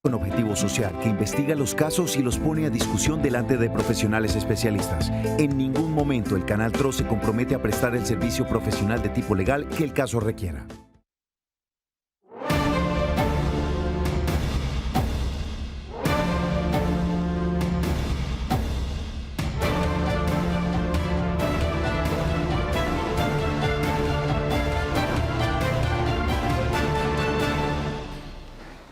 Con objetivo social que investiga los casos y los pone a discusión delante de profesionales especialistas. En ningún momento el Canal TRO se compromete a prestar el servicio profesional de tipo legal que el caso requiera.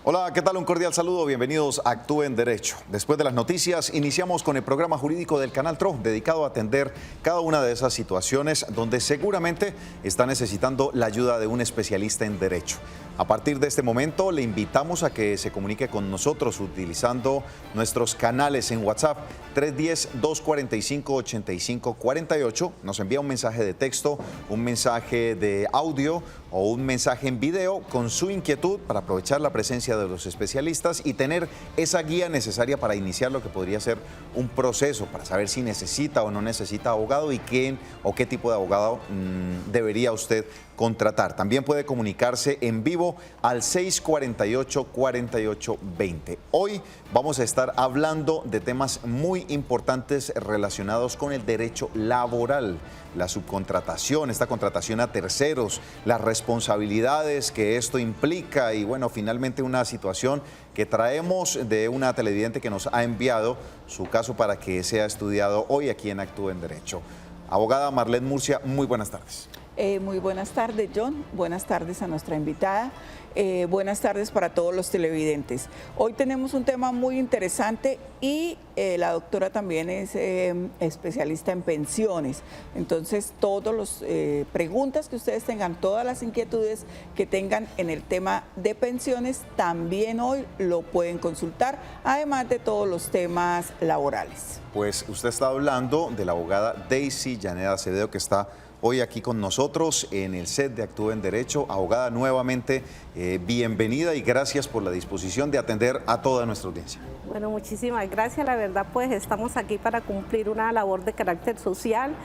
Hola, ¿qué tal? Un cordial saludo, bienvenidos a Actúe en Derecho. Después de las noticias, iniciamos con el programa jurídico del Canal TRO, dedicado a atender cada una de esas situaciones donde seguramente está necesitando la ayuda de un especialista en derecho. A partir de este momento, le invitamos a que se comunique con nosotros utilizando nuestros canales en WhatsApp 310-245-8548. Nos envía un mensaje de texto, un mensaje de audio o un mensaje en video con su inquietud para aprovechar la presencia de los especialistas y tener esa guía necesaria para iniciar lo que podría ser un proceso para saber si necesita o no necesita abogado y quién o qué tipo de abogado debería usted contratar. También puede comunicarse en vivo al 648-4820. Hoy vamos a estar hablando de temas muy importantes relacionados con el derecho laboral, la subcontratación, esta contratación a terceros, las responsabilidades que esto implica y bueno, finalmente una situación que traemos de una televidente que nos ha enviado su caso para que sea estudiado hoy aquí en Actúe en Derecho. Abogada Marlene Murcia, muy buenas tardes. Muy buenas tardes, John. Buenas tardes a nuestra invitada. Buenas tardes para todos los televidentes. Hoy tenemos un tema muy interesante y la doctora también es especialista en pensiones. Entonces, todas las preguntas que ustedes tengan, todas las inquietudes que tengan en el tema de pensiones, también hoy lo pueden consultar, además de todos los temas laborales. Pues usted está hablando de la abogada Daisy Llaneda Acevedo, que está hoy aquí con nosotros en el set de Actúe en Derecho. Abogada, nuevamente bienvenida y gracias por la disposición de atender a toda nuestra audiencia. Bueno, muchísimas gracias. La verdad, pues estamos aquí para cumplir una labor de carácter social,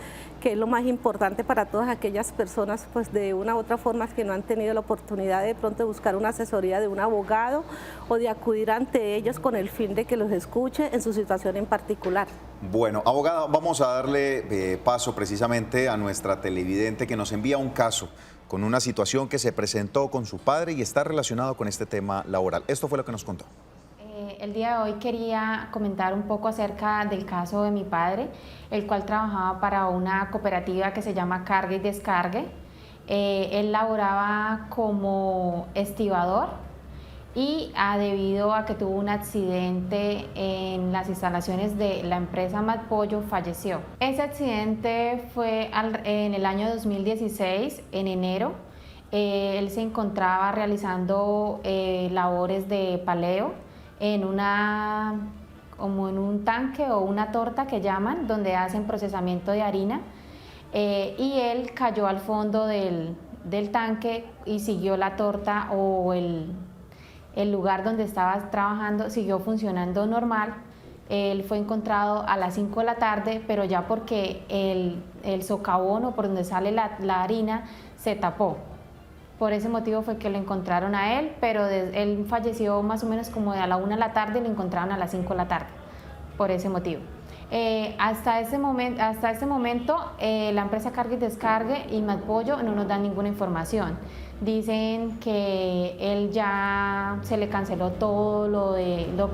que es lo más importante para todas aquellas personas, pues de una u otra forma que no han tenido la oportunidad de pronto buscar una asesoría de un abogado o de acudir ante ellos con el fin de que los escuche en su situación en particular. Bueno, abogada, vamos a darle paso precisamente a nuestra televidente que nos envía un caso con una situación que se presentó con su padre y está relacionado con este tema laboral. Esto fue lo que nos contó. El día de hoy quería comentar un poco acerca del caso de mi padre, el cual trabajaba para una cooperativa que se llama Cargue y Descargue. Él laboraba como estibador y debido a que tuvo un accidente en las instalaciones de la empresa Matpollo, falleció. Ese accidente fue en el año 2016, en enero. Él se encontraba realizando labores de paleo como en un tanque o una torta que llaman, donde hacen procesamiento de harina, y él cayó al fondo del tanque y siguió la torta o el lugar donde estaba trabajando, siguió funcionando normal. Él fue encontrado a las 5 de la tarde, pero ya porque el socavón o por donde sale la harina se tapó. Por ese motivo fue que lo encontraron a él, pero él falleció más o menos como a la 1 de la tarde y lo encontraron a las 5 de la tarde, por ese motivo. Hasta este momento, la empresa Cargue y Descargue y Matpollo no nos dan ninguna información. Dicen que él ya se le canceló todo lo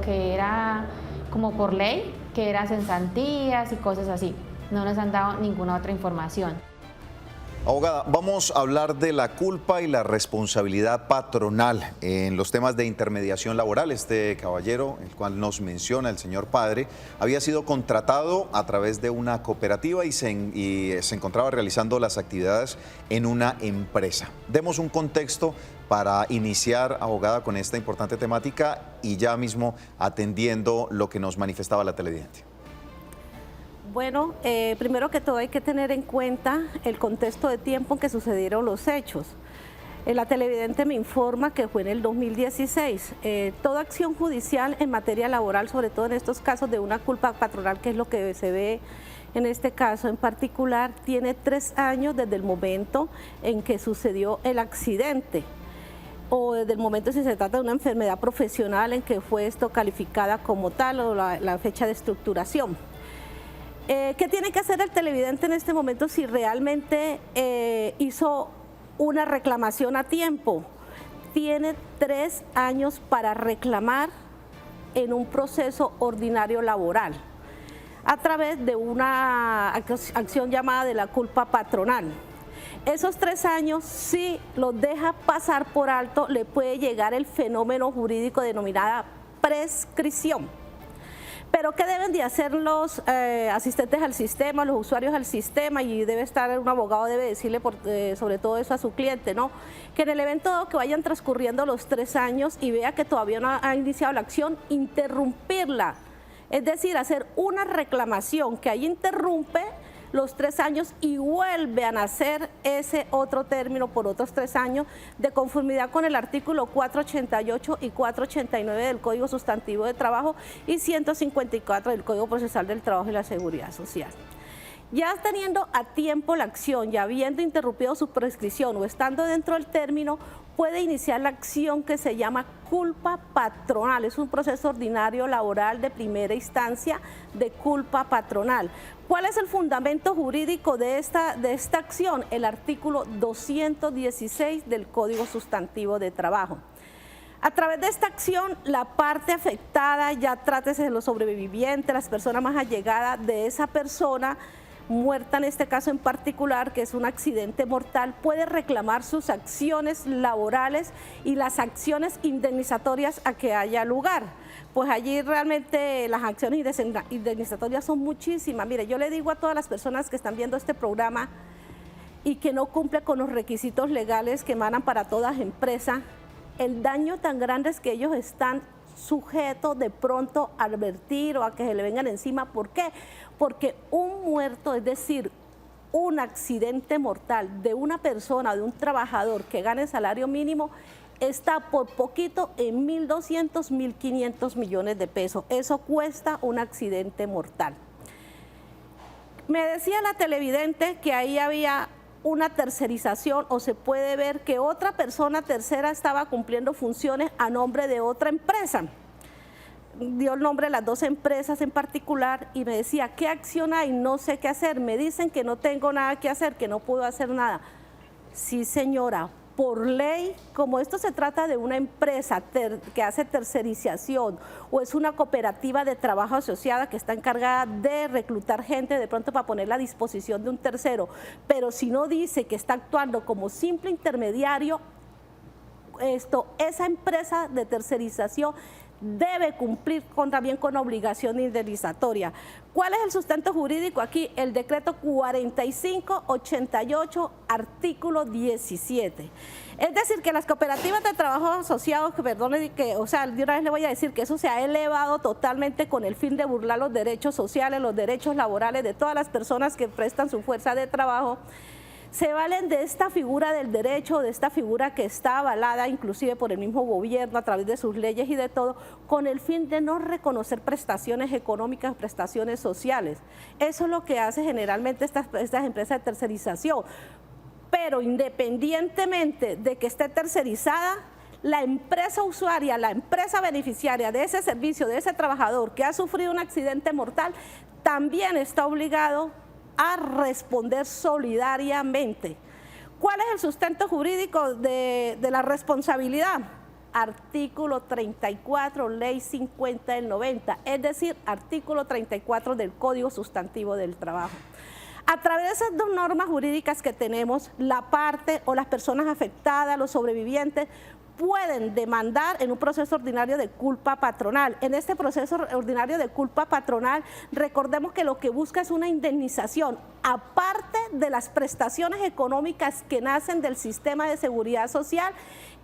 que era como por ley, que eran cesantías y cosas así. No nos han dado ninguna otra información. Abogada, vamos a hablar de la culpa y la responsabilidad patronal en los temas de intermediación laboral. Este caballero, el cual nos menciona el señor padre, había sido contratado a través de una cooperativa y se encontraba realizando las actividades en una empresa. Demos un contexto para iniciar, abogada, con esta importante temática y ya mismo atendiendo lo que nos manifestaba la televidente. Bueno, primero que todo hay que tener en cuenta el contexto de tiempo en que sucedieron los hechos. La televidente me informa que fue en el 2016. Toda acción judicial en materia laboral, sobre todo en estos casos de una culpa patronal, que es lo que se ve en este caso en particular, tiene 3 años desde el momento en que sucedió el accidente. o desde el momento si se trata de una enfermedad profesional en que fue esto calificada como tal o la fecha de estructuración. ¿Qué tiene que hacer el televidente en este momento si realmente hizo una reclamación a tiempo? Tiene 3 años para reclamar en un proceso ordinario laboral a través de una acción llamada de la culpa patronal. Esos 3 años, si los deja pasar por alto, le puede llegar el fenómeno jurídico denominada prescripción. Pero ¿qué deben de hacer los asistentes al sistema, los usuarios al sistema? Y debe estar un abogado, debe decirle sobre todo eso a su cliente, ¿no? Que en el evento dado que vayan transcurriendo los 3 años y vea que todavía no ha iniciado la acción, interrumpirla. Es decir, hacer una reclamación que ahí interrumpe los 3 años y vuelve a nacer ese otro término por otros 3 años de conformidad con el artículo 488 y 489 del Código Sustantivo de Trabajo y 154 del Código Procesal del Trabajo y la Seguridad Social. Ya teniendo a tiempo la acción y habiendo interrumpido su prescripción o estando dentro del término, puede iniciar la acción que se llama culpa patronal. Es un proceso ordinario laboral de primera instancia de culpa patronal. ¿Cuál es el fundamento jurídico de esta acción? El artículo 216 del Código Sustantivo de Trabajo. A través de esta acción, la parte afectada, ya trátese de los sobrevivientes, las personas más allegadas de esa persona, muerta en este caso en particular, que es un accidente mortal, puede reclamar sus acciones laborales y las acciones indemnizatorias a que haya lugar. Pues allí realmente las acciones indemnizatorias son muchísimas. Mire, yo le digo a todas las personas que están viendo este programa y que no cumple con los requisitos legales que emanan para todas empresas, el daño tan grande es que ellos están sujetos de pronto a advertir o a que se le vengan encima. ¿Por qué? Porque un muerto, es decir, un accidente mortal de una persona, de un trabajador que gane salario mínimo, está por poquito en 1.200, 1.500 millones de pesos. Eso cuesta un accidente mortal. Me decía la televidente que ahí había una tercerización o se puede ver que otra persona tercera estaba cumpliendo funciones a nombre de otra empresa. Dio el nombre de las 2 empresas en particular y me decía, ¿qué acción hay? No sé qué hacer. Me dicen que no tengo nada que hacer, que no puedo hacer nada. Sí, señora, por ley, como esto se trata de una empresa que hace tercerización o es una cooperativa de trabajo asociada que está encargada de reclutar gente de pronto para ponerla a disposición de un tercero, pero si no dice que está actuando como simple intermediario, esa empresa de tercerización debe cumplir también con obligación indemnizatoria. ¿Cuál es el sustento jurídico aquí? El decreto 4588, artículo 17. Es decir, que las cooperativas de trabajo asociados, perdone, o sea, de una vez le voy a decir que eso se ha elevado totalmente con el fin de burlar los derechos sociales, los derechos laborales de todas las personas que prestan su fuerza de trabajo. Se valen de esta figura del derecho, de esta figura que está avalada inclusive por el mismo gobierno a través de sus leyes y de todo, con el fin de no reconocer prestaciones económicas, prestaciones sociales. Eso es lo que hace generalmente estas empresas de tercerización. Pero independientemente de que esté tercerizada, la empresa usuaria, la empresa beneficiaria de ese servicio, de ese trabajador que ha sufrido un accidente mortal, también está obligado a responder solidariamente. ¿Cuál es el sustento jurídico de la responsabilidad? Artículo 34, Ley 50 del 90, es decir, artículo 34 del Código Sustantivo del Trabajo. A través de esas 2 normas jurídicas que tenemos, la parte o las personas afectadas, los sobrevivientes, pueden demandar en un proceso ordinario de culpa patronal. En este proceso ordinario de culpa patronal, recordemos que lo que busca es una indemnización, aparte de las prestaciones económicas que nacen del sistema de seguridad social,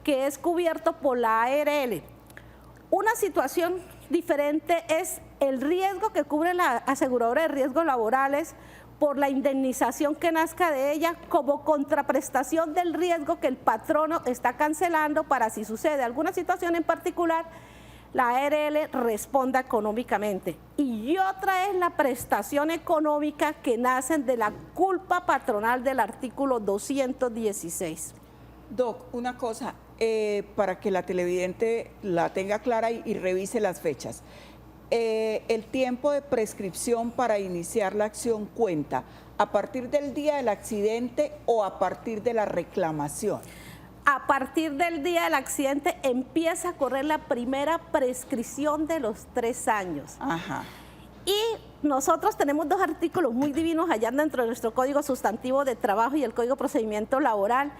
que es cubierto por la ARL. Una situación diferente es el riesgo que cubre la aseguradora de riesgos laborales por la indemnización que nazca de ella como contraprestación del riesgo que el patrono está cancelando para si sucede alguna situación en particular, la ARL responda económicamente. Y otra es la prestación económica que nacen de la culpa patronal del artículo 216. Doc, una cosa, para que la televidente la tenga clara y revise las fechas. El tiempo de prescripción para iniciar la acción cuenta a partir del día del accidente o a partir de la reclamación. A partir del día del accidente empieza a correr la primera prescripción de los 3 años. Ajá. Y nosotros tenemos 2 artículos muy divinos allá dentro de nuestro Código Sustantivo de Trabajo y el Código de Procedimiento Laboral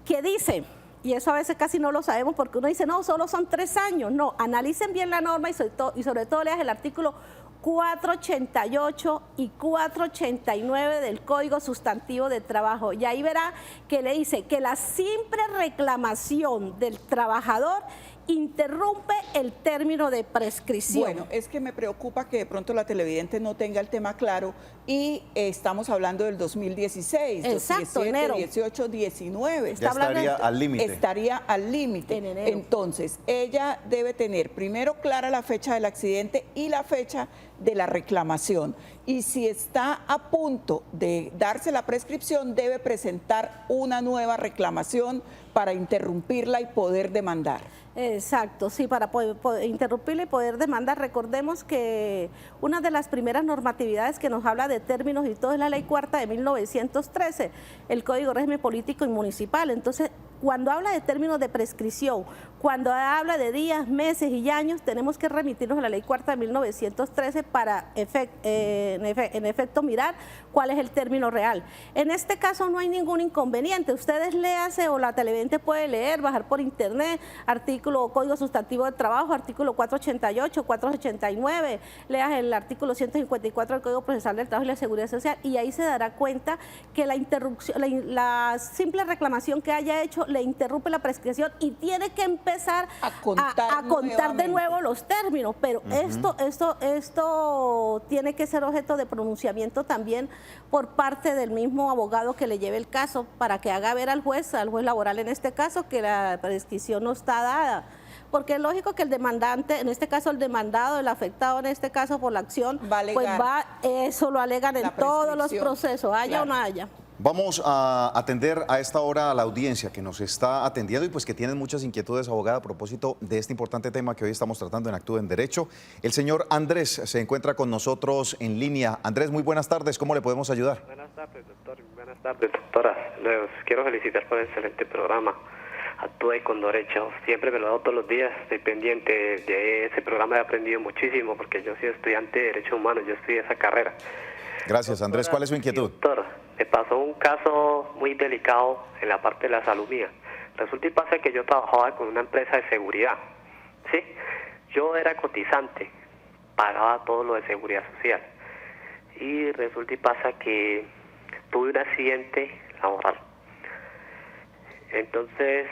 que dice, y eso a veces casi no lo sabemos porque uno dice, no, solo son 3 años. No, analicen bien la norma y sobre todo leas el artículo 488 y 489 del Código Sustantivo de Trabajo. Y ahí verá que le dice que la simple reclamación del trabajador interrumpe el término de prescripción. Bueno, es que me preocupa que de pronto la televidente no tenga el tema claro y estamos hablando del 2016, exacto, 17, enero. 18, 19. Ya estaría al límite. Estaría al límite. En enero. Entonces, ella debe tener primero clara la fecha del accidente y la fecha de la reclamación. Y si está a punto de darse la prescripción, debe presentar una nueva reclamación para interrumpirla y poder demandar. Exacto, sí, para poder interrumpirle y poder demandar. Recordemos que una de las primeras normatividades que nos habla de términos y todo es la Ley Cuarta de 1913, el Código de Régimen Político y Municipal. Entonces, cuando habla de términos de prescripción, cuando habla de días, meses y años, tenemos que remitirnos a la Ley Cuarta de 1913 para en efecto mirar cuál es el término real. En este caso no hay ningún inconveniente. Ustedes léanse o la televidente puede leer, bajar por internet, artículo Código Sustantivo de Trabajo, artículo 488, 489, leas el artículo 154 del Código Procesal del Trabajo y la Seguridad Social y ahí se dará cuenta que la interrupción, la simple reclamación que haya hecho le interrumpe la prescripción y tiene que empezar a contar de nuevo los términos, pero esto tiene que ser objeto de pronunciamiento también por parte del mismo abogado que le lleve el caso para que haga ver al juez laboral en este caso, que la prescripción no está dada. Porque es lógico que el demandante, en este caso el demandado, el afectado en este caso por la acción, pues eso lo alegan en todos los procesos, haya o no haya. Vamos a atender a esta hora a la audiencia que nos está atendiendo y pues que tienen muchas inquietudes, abogada, a propósito de este importante tema que hoy estamos tratando en Actúe en Derecho. El señor Andrés se encuentra con nosotros en línea. Andrés, muy buenas tardes, ¿cómo le podemos ayudar? Buenas tardes, doctor. Buenas tardes, doctora. Les quiero felicitar por el excelente programa. Actúe con Derecho. Siempre me lo hago todos los días. Estoy pendiente de ese programa. He aprendido muchísimo porque yo soy estudiante de Derecho Humano. Yo estudié esa carrera. Gracias, Andrés. ¿Cuál es su inquietud? Doctor, me pasó un caso muy delicado en la parte de la salud mía. Resulta y pasa que yo trabajaba con una empresa de seguridad. ¿Sí? Yo era cotizante. Pagaba todo lo de seguridad social. Y resulta y pasa que tuve un accidente laboral. Entonces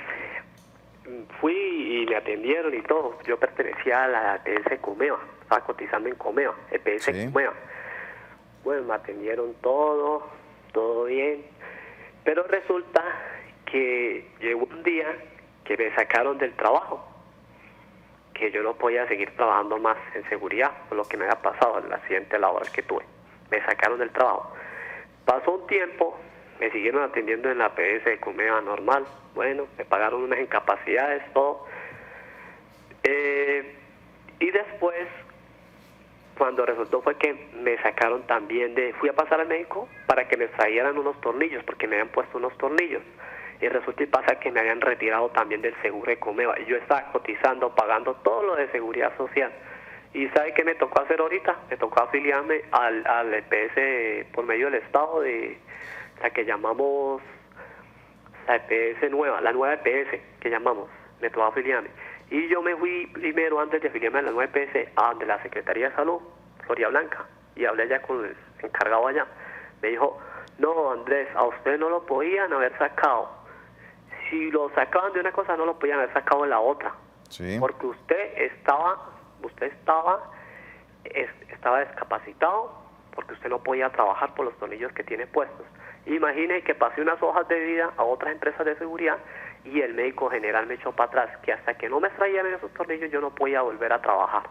fui y me atendieron y todo. Yo pertenecía a la EPS Comeva, estaba cotizando en Comeva, EPS sí. Comeva. Bueno, me atendieron todo bien, pero resulta que llegó un día que me sacaron del trabajo, que yo no podía seguir trabajando más en seguridad por lo que me había pasado, el accidente laboral que tuve. Me sacaron del trabajo. Pasó un tiempo. Me siguieron atendiendo en la PS de Comeva normal. Bueno, me pagaron unas incapacidades, todo. Y después, cuando resultó fue que me sacaron también fui a pasar al médico para que me trajeran unos tornillos, porque me habían puesto unos tornillos. Y resulta y pasa que me habían retirado también del seguro de Comeva. Y yo estaba cotizando, pagando todo lo de seguridad social. ¿Y sabe qué me tocó hacer ahorita? Me tocó afiliarme al EPS por medio del Estado de la que llamamos la EPS nueva, la nueva EPS que llamamos, me tocó afiliarme. Y yo me fui primero, antes de afiliarme a la nueva EPS, a donde la Secretaría de Salud, Floria Blanca, y hablé allá con el encargado allá. Me dijo, no, Andrés, a usted no lo podían haber sacado. Si lo sacaban de una cosa, no lo podían haber sacado de la otra. Sí. Porque usted estaba discapacitado, porque usted no podía trabajar por los tornillos que tiene puestos. Imagine que pasé unas hojas de vida a otras empresas de seguridad y el médico general me echó para atrás, que hasta que no me traían esos tornillos yo no podía volver a trabajar.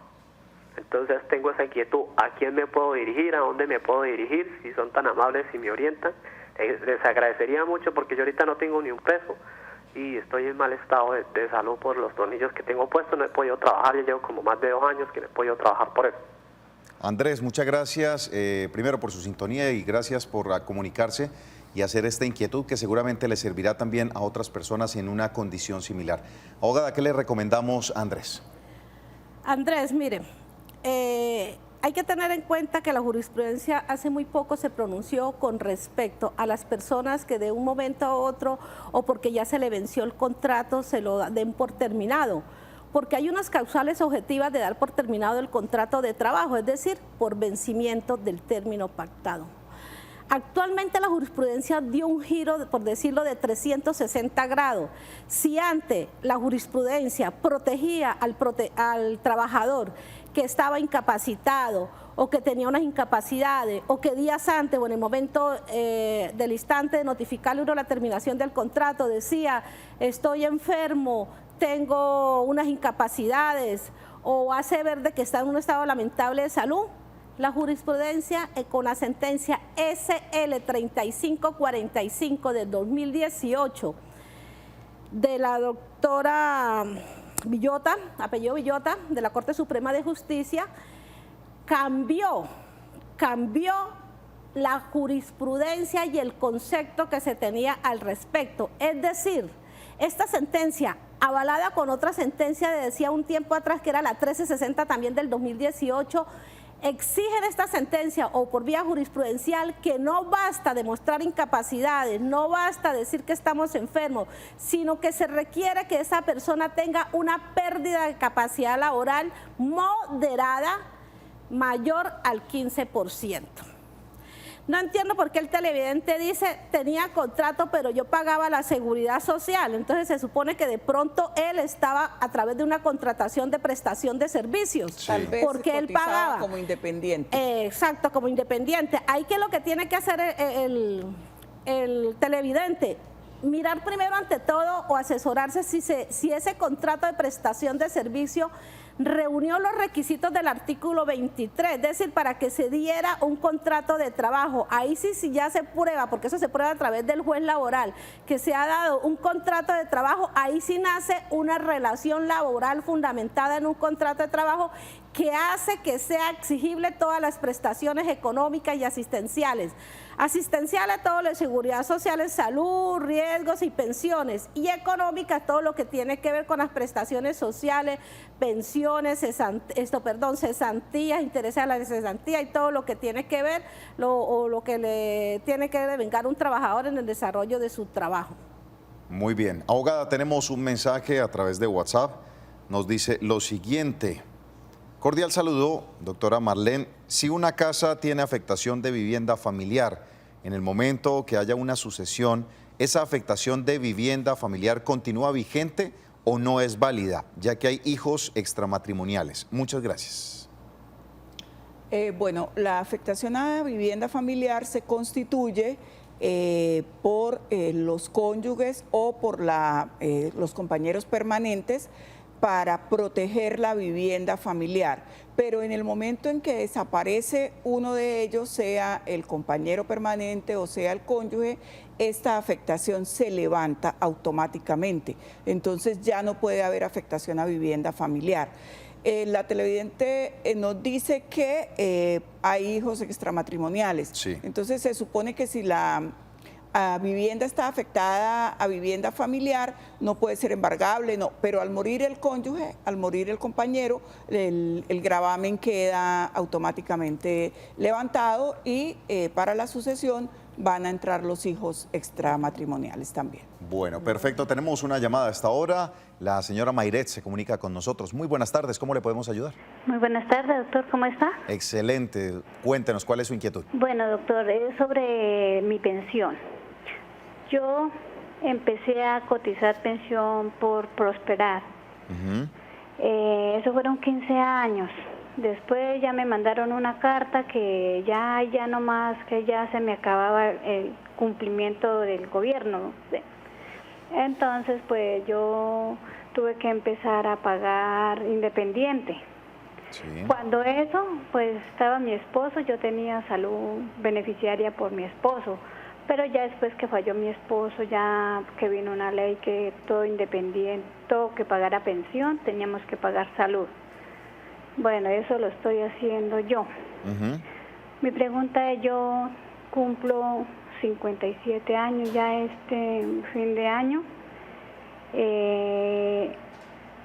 Entonces tengo esa inquietud, ¿a quién me puedo dirigir? ¿A dónde me puedo dirigir? Si son tan amables y me orientan, les agradecería mucho porque yo ahorita no tengo ni un peso y estoy en mal estado de salud por los tornillos que tengo puestos. No he podido trabajar, ya llevo como más de 2 años que no he podido trabajar por eso. Andrés, muchas gracias primero por su sintonía y gracias por comunicarse y hacer esta inquietud que seguramente le servirá también a otras personas en una condición similar. Abogada, ¿qué le recomendamos a Andrés? Andrés, mire, hay que tener en cuenta que la jurisprudencia hace muy poco se pronunció con respecto a las personas que de un momento a otro o porque ya se le venció el contrato se lo den por terminado, porque hay unas causales objetivas de dar por terminado el contrato de trabajo, es decir, por vencimiento del término pactado. Actualmente la jurisprudencia dio un giro, por decirlo, de 360 grados. Si antes la jurisprudencia protegía al trabajador que estaba incapacitado o que tenía unas incapacidades o que días antes o en el momento del instante de notificarle uno la terminación del contrato decía estoy enfermo, tengo unas incapacidades o hace ver de que está en un estado lamentable de salud, la jurisprudencia con la sentencia SL 3545 del 2018 de la doctora Villota, apellido Villota, de la Corte Suprema de Justicia, cambió la jurisprudencia y el concepto que se tenía al respecto. Es decir, esta sentencia, avalada con otra sentencia de decía un tiempo atrás, que era la 1360 también del 2018, exigen esta sentencia o por vía jurisprudencial que no basta demostrar incapacidades, no basta decir que estamos enfermos, sino que se requiere que esa persona tenga una pérdida de capacidad laboral moderada mayor al 15%. No entiendo por qué el televidente dice, tenía contrato, pero yo pagaba la seguridad social. Entonces se supone que de pronto él estaba a través de una contratación de prestación de servicios. Sí. Tal vez porque él pagaba. como independiente. Exacto, como independiente. Ahí que lo que tiene que hacer el televidente, mirar primero ante todo o asesorarse si ese contrato de prestación de servicio reunió los requisitos del artículo 23, es decir, para que se diera un contrato de trabajo. Ahí sí ya se prueba, porque eso se prueba a través del juez laboral, que se ha dado un contrato de trabajo, ahí sí nace una relación laboral fundamentada en un contrato de trabajo que hace que sea exigible todas las prestaciones económicas y asistenciales. Asistenciales, todo lo de seguridad social, salud, riesgos y pensiones, y económicas, todo lo que tiene que ver con las prestaciones sociales, pensiones, cesantías, intereses a la cesantía y todo lo que tiene que ver, lo que le tiene que devengar un trabajador en el desarrollo de su trabajo. Muy bien. Abogada, tenemos un mensaje a través de WhatsApp. Nos dice lo siguiente. Cordial saludo, doctora Marlene. Si una casa tiene afectación de vivienda familiar, en el momento que haya una sucesión, ¿esa afectación de vivienda familiar continúa vigente o no es válida, ya que hay hijos extramatrimoniales? Muchas gracias. Bueno, la afectación a vivienda familiar se constituye por los cónyuges o por los compañeros permanentes para proteger la vivienda familiar, pero en el momento en que desaparece uno de ellos, sea el compañero permanente o sea el cónyuge, esta afectación se levanta automáticamente, entonces ya no puede haber afectación a vivienda familiar. La televidente nos dice que hay hijos extramatrimoniales, sí. Entonces se supone que si la vivienda está afectada a vivienda familiar, no puede ser embargable, no, pero al morir el cónyuge, al morir el compañero, el gravamen queda automáticamente levantado y para la sucesión van a entrar los hijos extramatrimoniales también. Bueno, perfecto. Tenemos una llamada a esta hora. La señora Mayret se comunica con nosotros. Muy buenas tardes. ¿Cómo le podemos ayudar? Muy buenas tardes, doctor. ¿Cómo está? Excelente. Cuéntenos, ¿cuál es su inquietud? Bueno, doctor, es sobre mi pensión. Yo empecé a cotizar pensión por Prosperar. Eso fueron 15 años. Después ya me mandaron una carta que ya no más, que ya se me acababa el cumplimiento del gobierno. Entonces, pues yo tuve que empezar a pagar independiente. Sí. Cuando eso, pues estaba mi esposo, yo tenía salud beneficiaria por mi esposo, Pero ya después que falló mi esposo, ya que vino una ley que todo independiente, todo que pagara pensión, teníamos que pagar salud. Bueno, eso lo estoy haciendo yo. Mi pregunta es, yo cumplo 57 años ya este fin de año,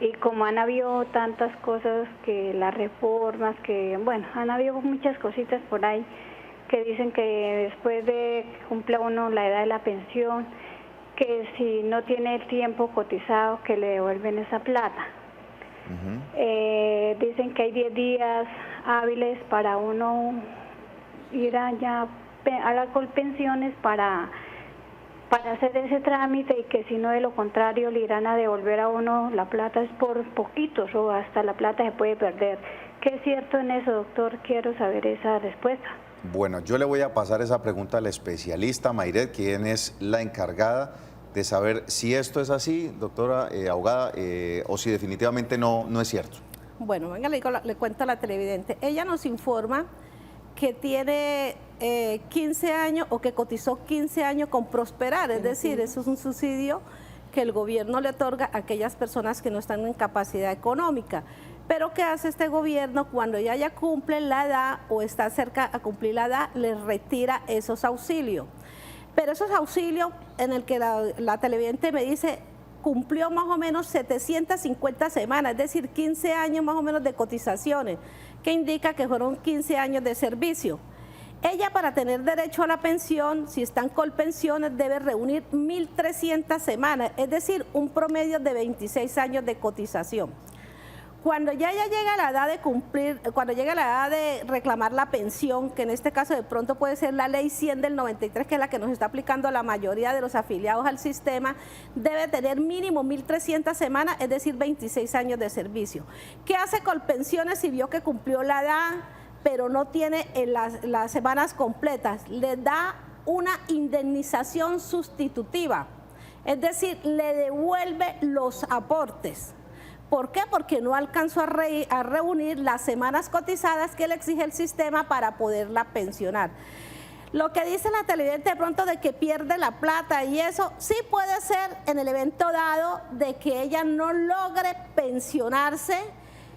y como han habido tantas cosas, que las reformas, que bueno, han habido muchas cositas por ahí, que dicen que después de que cumpla uno la edad de la pensión, que si no tiene el tiempo cotizado, que le devuelven esa plata. Dicen que hay 10 días hábiles para uno ir allá a las Colpensiones para hacer ese trámite, y que si no, de lo contrario le irán a devolver a uno la plata, es por poquitos o hasta la plata se puede perder. ¿Qué es cierto en eso, doctor? Quiero saber esa respuesta. Bueno, yo le voy a pasar esa pregunta al especialista Mayret, quien es la encargada de saber si esto es así, doctora abogada, o si definitivamente no es cierto. Bueno, venga, le cuento a la televidente. Ella nos informa que tiene 15 años o que cotizó 15 años con Prosperar, es decir, eso es un subsidio que el gobierno le otorga a aquellas personas que no están en capacidad económica. Pero ¿qué hace este gobierno? Cuando ella ya cumple la edad o está cerca a cumplir la edad, le retira esos auxilios. Pero esos auxilios en el que la televidente me dice, cumplió más o menos 750 semanas, es decir, 15 años más o menos de cotizaciones, que indica que fueron 15 años de servicio. Ella, para tener derecho a la pensión, si están Colpensiones, debe reunir 1.300 semanas, es decir, un promedio de 26 años de cotización. Cuando ya ella llega a la edad de cumplir, cuando llega a la edad de reclamar la pensión, que en este caso de pronto puede ser la ley 100 del 93, que es la que nos está aplicando a la mayoría de los afiliados al sistema, debe tener mínimo 1.300 semanas, es decir, 26 años de servicio. ¿Qué hace Colpensiones si vio que cumplió la edad, pero no tiene las semanas completas? Le da una indemnización sustitutiva, es decir, le devuelve los aportes. ¿Por qué? Porque no alcanzó a reunir las semanas cotizadas que le exige el sistema para poderla pensionar. Lo que dice la televidente de pronto de que pierde la plata y eso, sí puede ser en el evento dado de que ella no logre pensionarse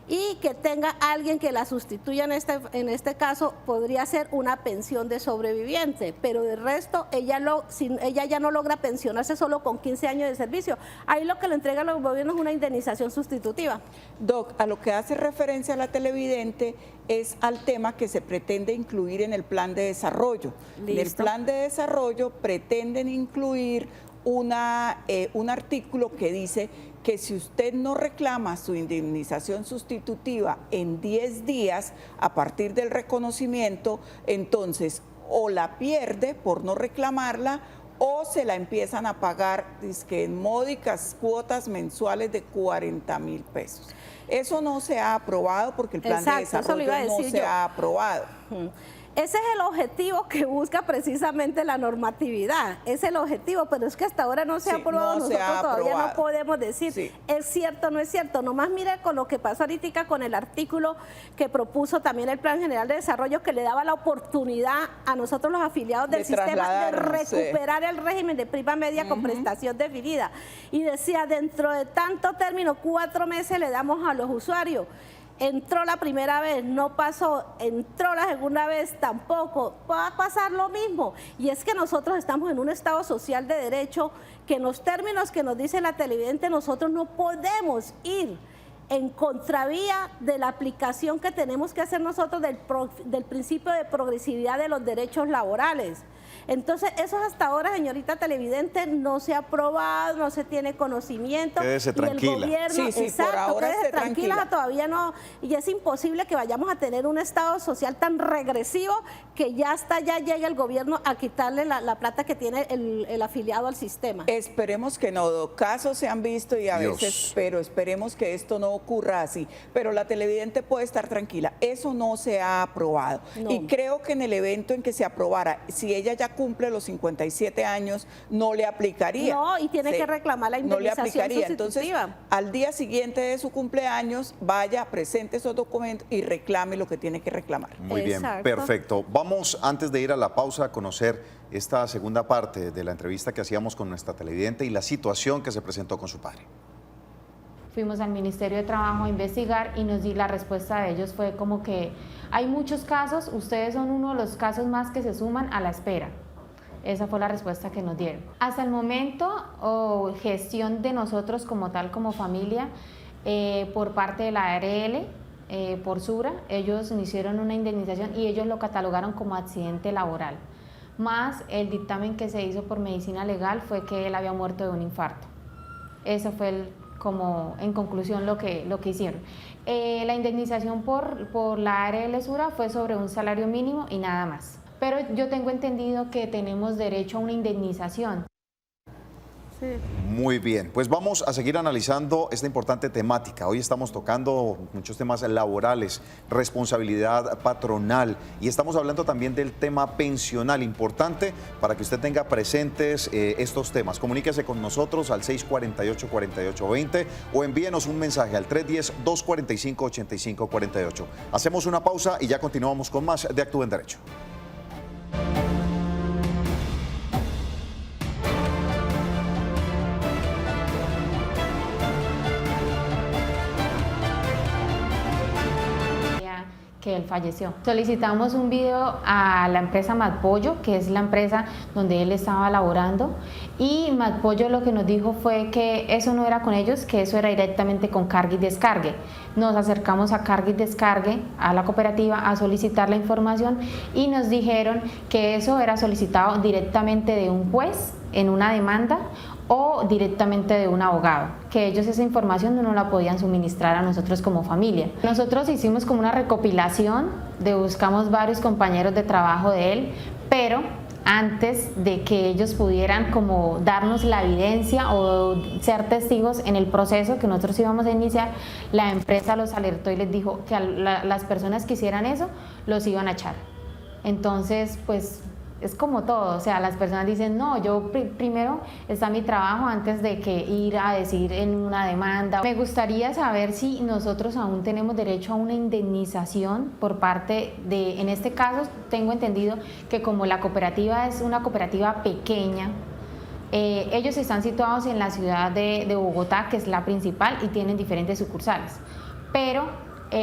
y que tenga alguien que la sustituya. En este caso podría ser una pensión de sobreviviente, pero de resto ella ya no logra pensionarse solo con 15 años de servicio. Ahí lo que le entrega a los gobiernos es una indemnización sustitutiva. Doc, a lo que hace referencia a la televidente es al tema que se pretende incluir en el plan de desarrollo. Listo. En el plan de desarrollo pretenden incluir un artículo que dice que si usted no reclama su indemnización sustitutiva en 10 días a partir del reconocimiento, entonces o la pierde por no reclamarla o se la empiezan a pagar en módicas cuotas mensuales de 40.000 pesos. Eso no se ha aprobado porque el plan de desarrollo no se ha aprobado. Ese es el objetivo que busca precisamente la normatividad, es el objetivo, pero es que hasta ahora no se ha aprobado, nosotros todavía no podemos decir es cierto o no es cierto. Nomás mire con lo que pasó ahorita con el artículo que propuso también el Plan General de Desarrollo, que le daba la oportunidad a nosotros los afiliados del sistema de recuperar el régimen de prima media con prestación definida. Y decía, dentro de tanto término, 4 meses le damos a los usuarios. Entró la primera vez, no pasó, entró la segunda vez, tampoco, va a pasar lo mismo. Y es que nosotros estamos en un Estado social de derecho que en los términos que nos dice la televidente, nosotros no podemos ir en contravía de la aplicación que tenemos que hacer nosotros del principio de progresividad de los derechos laborales. Entonces, eso hasta ahora, señorita televidente, no se ha aprobado, no se tiene conocimiento. Quédese tranquila. Y el gobierno, por ahora quédese tranquila, todavía no. Y es imposible que vayamos a tener un Estado social tan regresivo que ya llega el gobierno a quitarle la plata que tiene el afiliado al sistema. Esperemos que no, casos se han visto y a veces, pero esperemos que esto no ocurra así. Pero la televidente puede estar tranquila, eso no se ha aprobado. No. Y creo que en el evento en que se aprobara, si ella ya cumple los 57 años, no le aplicaría. No, y tiene que reclamar la No le indemnización aplicaría. Entonces, sustitutiva. al día siguiente de su cumpleaños, vaya, presente esos documentos y reclame lo que tiene que reclamar. Muy bien, Exacto. perfecto. Vamos, antes de ir a la pausa, a conocer esta segunda parte de la entrevista que hacíamos con nuestra televidente y la situación que se presentó con su padre. Fuimos al Ministerio de Trabajo a investigar y la respuesta de ellos fue como que hay muchos casos, ustedes son uno de los casos más que se suman a la espera. Esa fue la respuesta que nos dieron. Hasta el momento, gestión de nosotros como tal, como familia, por parte de la ARL, por Sura, ellos me hicieron una indemnización y ellos lo catalogaron como accidente laboral. Más el dictamen que se hizo por medicina legal fue que él había muerto de un infarto. Eso fue como en conclusión lo que hicieron. La indemnización por la ARL Sura fue sobre un salario mínimo y nada más. Pero yo tengo entendido que tenemos derecho a una indemnización. Sí. Muy bien, pues vamos a seguir analizando esta importante temática. Hoy estamos tocando muchos temas laborales, responsabilidad patronal y estamos hablando también del tema pensional, importante para que usted tenga presentes estos temas. Comuníquese con nosotros al 648-4820 o envíenos un mensaje al 310-245-8548. Hacemos una pausa y ya continuamos con más de Actúa en Derecho. Que él falleció. Solicitamos un video a la empresa Matpollo, que es la empresa donde él estaba laborando, y Matpollo lo que nos dijo fue que eso no era con ellos, que eso era directamente con Carga y Descargue. Nos acercamos a Carga y Descargue, a la cooperativa, a solicitar la información y nos dijeron que eso era solicitado directamente de un juez en una demanda o directamente de un abogado, que ellos esa información no nos la podían suministrar a nosotros como familia. Nosotros hicimos como una recopilación, buscamos varios compañeros de trabajo de él, pero antes de que ellos pudieran como darnos la evidencia o ser testigos en el proceso que nosotros íbamos a iniciar, la empresa los alertó y les dijo que a las personas que hicieran eso los iban a echar. Entonces, pues es como todo, o sea, las personas dicen, no, yo primero está mi trabajo antes de que ir a decir en una demanda. Me gustaría saber si nosotros aún tenemos derecho a una indemnización por parte de, en este caso tengo entendido que como la cooperativa es una cooperativa pequeña, ellos están situados en la ciudad de Bogotá, que es la principal, y tienen diferentes sucursales, pero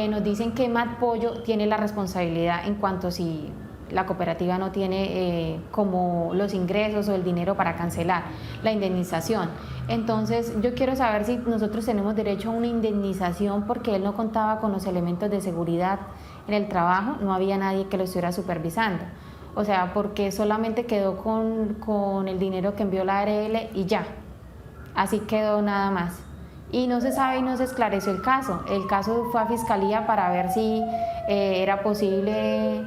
nos dicen que Matpollo tiene la responsabilidad en cuanto si la cooperativa no tiene como los ingresos o el dinero para cancelar la indemnización. Entonces yo quiero saber si nosotros tenemos derecho a una indemnización porque él no contaba con los elementos de seguridad en el trabajo, no había nadie que lo estuviera supervisando. O sea, porque solamente quedó con el dinero que envió la ARL y ya, así quedó nada más. Y no se sabe y no se esclareció el caso. El caso fue a fiscalía para ver si era posible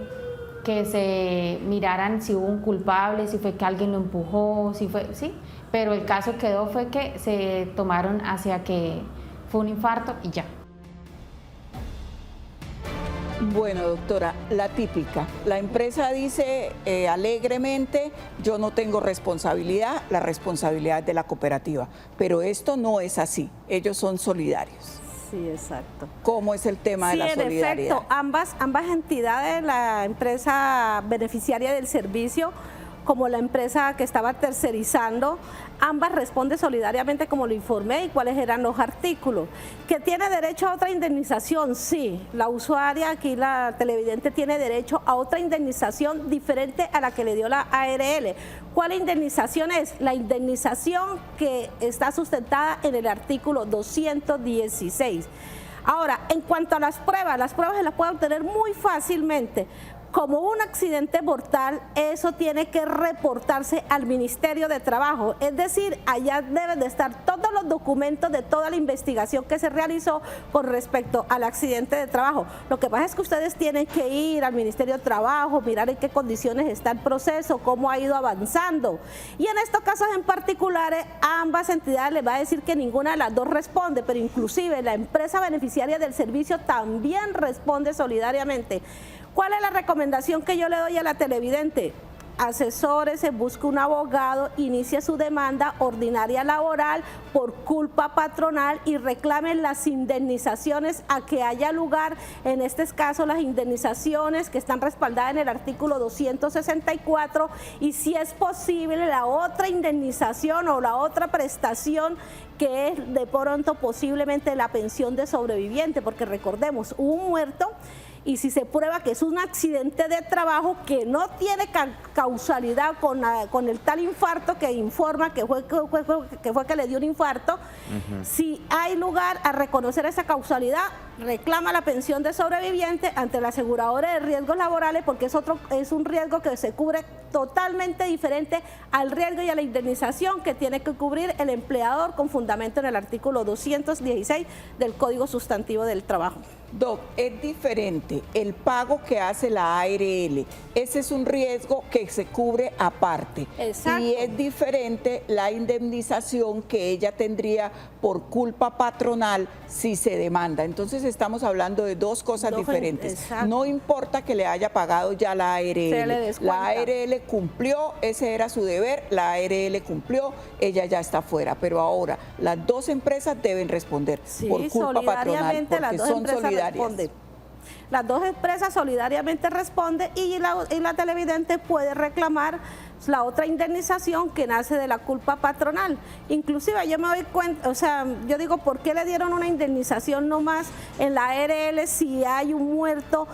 que se miraran si hubo un culpable, si fue que alguien lo empujó, si fue, sí, pero el caso quedó fue que se tomaron hacia que fue un infarto y ya. Bueno, doctora, la típica. La empresa dice alegremente, yo no tengo responsabilidad, la responsabilidad es de la cooperativa. Pero esto no es así, ellos son solidarios. Sí, exacto. ¿Cómo es el tema de la solidaridad? En efecto, ambas entidades, la empresa beneficiaria del servicio como la empresa que estaba tercerizando, ambas responden solidariamente como lo informé y cuáles eran los artículos. ¿Que tiene derecho a otra indemnización? Sí, la usuaria, aquí la televidente, tiene derecho a otra indemnización diferente a la que le dio la ARL. ¿Cuál indemnización es? La indemnización que está sustentada en el artículo 216. Ahora, en cuanto a las pruebas se las puede obtener muy fácilmente. como un accidente mortal, eso tiene que reportarse al Ministerio de Trabajo. Es decir, allá deben de estar todos los documentos de toda la investigación que se realizó con respecto al accidente de trabajo. Lo que pasa es que ustedes tienen que ir al Ministerio de Trabajo, mirar en qué condiciones está el proceso, cómo ha ido avanzando. Y en estos casos en particulares, ambas entidades les va a decir que ninguna de las dos responde, pero inclusive la empresa beneficiaria del servicio también responde solidariamente. ¿Cuál es la recomendación que yo le doy a la televidente? Asesórese, busque un abogado, inicie su demanda ordinaria laboral por culpa patronal y reclamen las indemnizaciones a que haya lugar, en este caso las indemnizaciones que están respaldadas en el artículo 264, y si es posible la otra indemnización o la otra prestación que es de pronto posiblemente la pensión de sobreviviente, porque recordemos, hubo un muerto y si se prueba que es un accidente de trabajo que no tiene causalidad con el tal infarto que informa que fue que le dio un infarto, si hay lugar a reconocer esa causalidad, reclama la pensión de sobreviviente ante la aseguradora de riesgos laborales, porque es un riesgo que se cubre totalmente diferente al riesgo y a la indemnización que tiene que cubrir el empleador con fundamento en el artículo 216 del Código Sustantivo del Trabajo. Doc, es diferente el pago que hace la ARL, ese es un riesgo que se cubre aparte. Exacto. Y es diferente la indemnización que ella tendría por culpa patronal si se demanda. Entonces estamos hablando de dos cosas diferentes. Exacto. No importa que le haya pagado ya la ARL. La ARL cumplió, ese era su deber, la ARL cumplió, ella ya está fuera. Pero ahora las dos empresas deben responder por culpa patronal, porque son solidarias. Las dos empresas solidariamente responden y la televidente puede reclamar la otra indemnización que nace de la culpa patronal. Inclusive yo me doy cuenta, o sea, yo digo, ¿por qué le dieron una indemnización nomás en la ARL si hay un muerto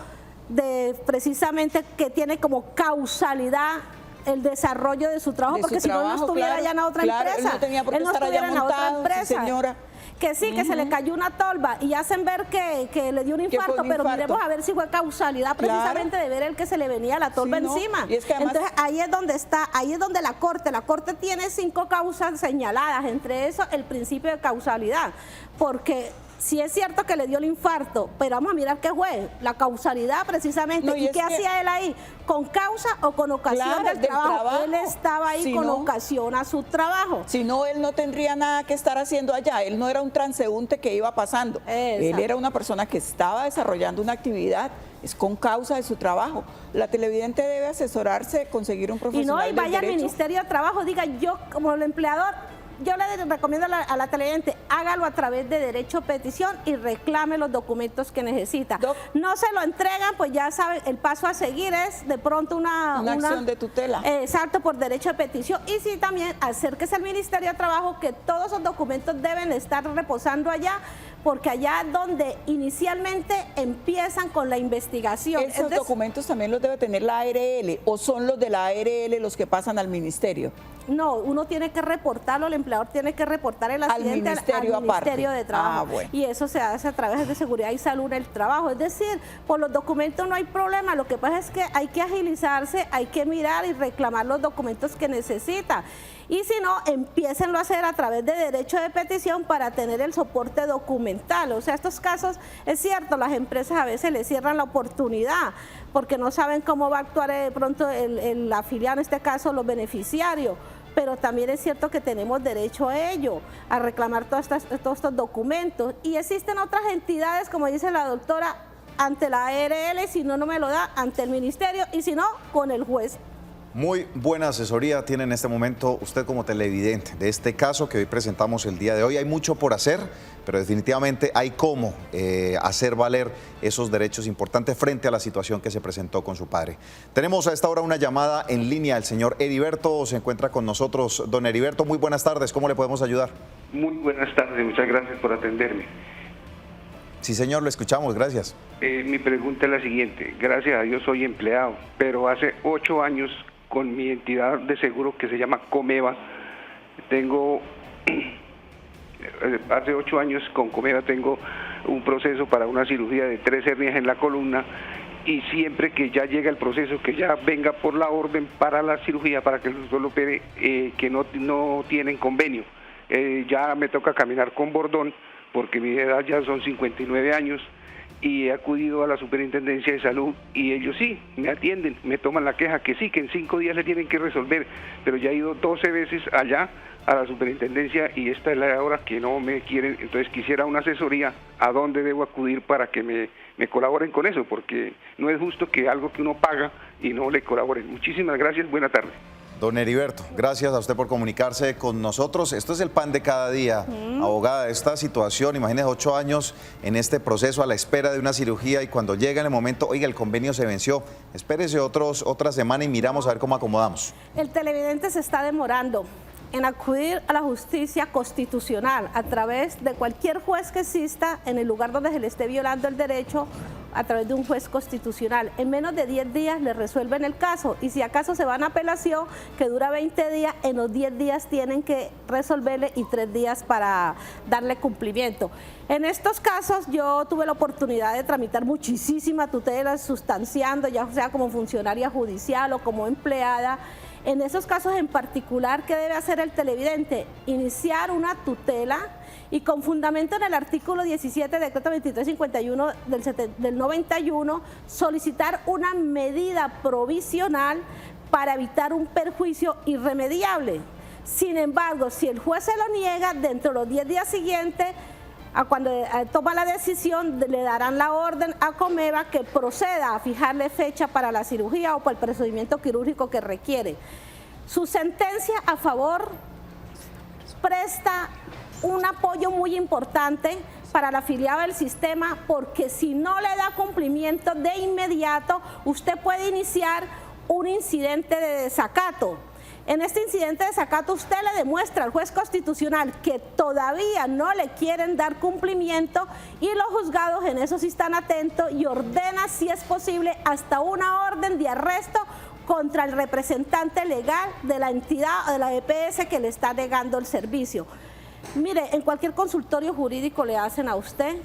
precisamente que tiene como causalidad el desarrollo de su trabajo? Porque si no estuviera allá en otra empresa. Él no tenía por qué estar allá montado, sí, señora. Que sí, que se le cayó una tolva y hacen ver que le dio un infarto, pero miremos a ver si fue causalidad precisamente de ver el que se le venía la tolva encima. Y es que además, entonces ahí es donde está, ahí es donde la Corte tiene 5 causas señaladas, entre eso el principio de causalidad, porque sí es cierto que le dio el infarto, pero vamos a mirar qué fue, la causalidad precisamente. No, ¿y qué hacía él ahí? ¿Con causa o con ocasión del trabajo? Él estaba ahí con ocasión a su trabajo. Si no, él no tendría nada que estar haciendo allá. Él no era un transeúnte que iba pasando. Exacto. Él era una persona que estaba desarrollando una actividad. Es con causa de su trabajo. La televidente debe asesorarse, conseguir un profesional del derecho. Y vaya al Ministerio de Trabajo, diga, yo como el empleador, yo le recomiendo a la televidente, hágalo a través de derecho petición y reclame los documentos que necesita. No se lo entregan, pues ya saben, el paso a seguir es de pronto una acción de tutela. Exacto, por derecho de petición. Y sí, también acérquese al Ministerio de Trabajo, que todos esos documentos deben estar reposando allá, porque allá es donde inicialmente empiezan con la investigación. ¿Esos documentos también los debe tener la ARL o son los de la ARL los que pasan al ministerio? No, uno tiene que reportarlo, el empleador tiene que reportar el accidente al Ministerio de Trabajo. Bueno. Y eso se hace a través de Seguridad y Salud del Trabajo. Es decir, por los documentos no hay problema, lo que pasa es que hay que agilizarse, hay que mirar y reclamar los documentos que necesita. Y si no, empiécenlo a hacer a través de derecho de petición para tener el soporte documental. O sea, estos casos, es cierto, las empresas a veces les cierran la oportunidad porque no saben cómo va a actuar de pronto el afiliado, en este caso los beneficiarios. Pero también es cierto que tenemos derecho a ello, a reclamar todos estos documentos. Y existen otras entidades, como dice la doctora, ante la ARL, si no me lo da, ante el ministerio, y si no, con el juez. Muy buena asesoría tiene en este momento usted como televidente de este caso que hoy presentamos el día de hoy. Hay mucho por hacer, pero definitivamente hay cómo hacer valer esos derechos importantes frente a la situación que se presentó con su padre. Tenemos a esta hora una llamada en línea. El señor Heriberto se encuentra con nosotros. Don Heriberto, muy buenas tardes. ¿Cómo le podemos ayudar? Muy buenas tardes. Muchas gracias por atenderme. Sí, señor, lo escuchamos. Gracias. Mi pregunta es la siguiente. Gracias a Dios soy empleado, pero hace 8 años con mi entidad de seguro que se llama Comeva, hace 8 años con Comeva tengo un proceso para una cirugía de 3 hernias en la columna y siempre que ya llega el proceso, que ya venga por la orden para la cirugía, para que el doctor lo opere, que no tienen convenio. Ya me toca caminar con bordón, porque mi edad ya son 59 años, y he acudido a la Superintendencia de Salud y ellos sí, me atienden, me toman la queja, que sí, que en 5 días le tienen que resolver, pero ya he ido 12 veces allá a la Superintendencia y esta es la hora que no me quieren. Entonces quisiera una asesoría a dónde debo acudir para que me colaboren con eso, porque no es justo que algo que uno paga y no le colaboren. Muchísimas gracias, buena tarde. Don Heriberto, gracias a usted por comunicarse con nosotros. Esto es el pan de cada día, abogada. Esta situación, imagínese 8 años en este proceso a la espera de una cirugía y cuando llega en el momento, oiga, el convenio se venció, espérese otra semana y miramos a ver cómo acomodamos. El televidente se está demorando en acudir a la justicia constitucional a través de cualquier juez que exista en el lugar donde se le esté violando el derecho, a través de un juez constitucional. En menos de 10 días le resuelven el caso y si acaso se van a apelación, que dura 20 días, en los 10 días tienen que resolverle y 3 días para darle cumplimiento. En estos casos yo tuve la oportunidad de tramitar muchísimas tutelas sustanciando, ya sea como funcionaria judicial o como empleada. En esos casos en particular, ¿qué debe hacer el televidente? Iniciar una tutela y con fundamento en el artículo 17 del decreto 2351 del 91, solicitar una medida provisional para evitar un perjuicio irremediable. Sin embargo, si el juez se lo niega, dentro de los 10 días siguientes, a cuando toma la decisión, le darán la orden a Comeva que proceda a fijarle fecha para la cirugía o para el procedimiento quirúrgico que requiere. Su sentencia a favor presta un apoyo muy importante para la afiliada del sistema, porque si no le da cumplimiento de inmediato, usted puede iniciar un incidente de desacato. En este incidente de desacato usted le demuestra al juez constitucional que todavía no le quieren dar cumplimiento y los juzgados en eso sí están atentos y ordena, si es posible, hasta una orden de arresto contra el representante legal de la entidad o de la EPS que le está negando el servicio. Mire, en cualquier consultorio jurídico le hacen a usted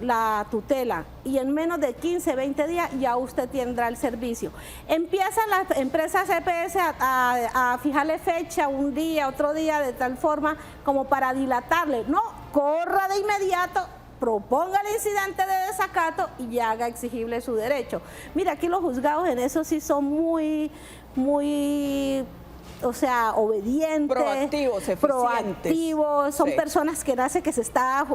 la tutela y en menos de 15, 20 días ya usted tendrá el servicio. Empiezan las empresas EPS a fijarle fecha, un día, otro día, de tal forma como para dilatarle. No, corra de inmediato, proponga el incidente de desacato y haga exigible su derecho. Mira, aquí los juzgados en eso sí son muy o sea, obedientes, proactivos, son personas que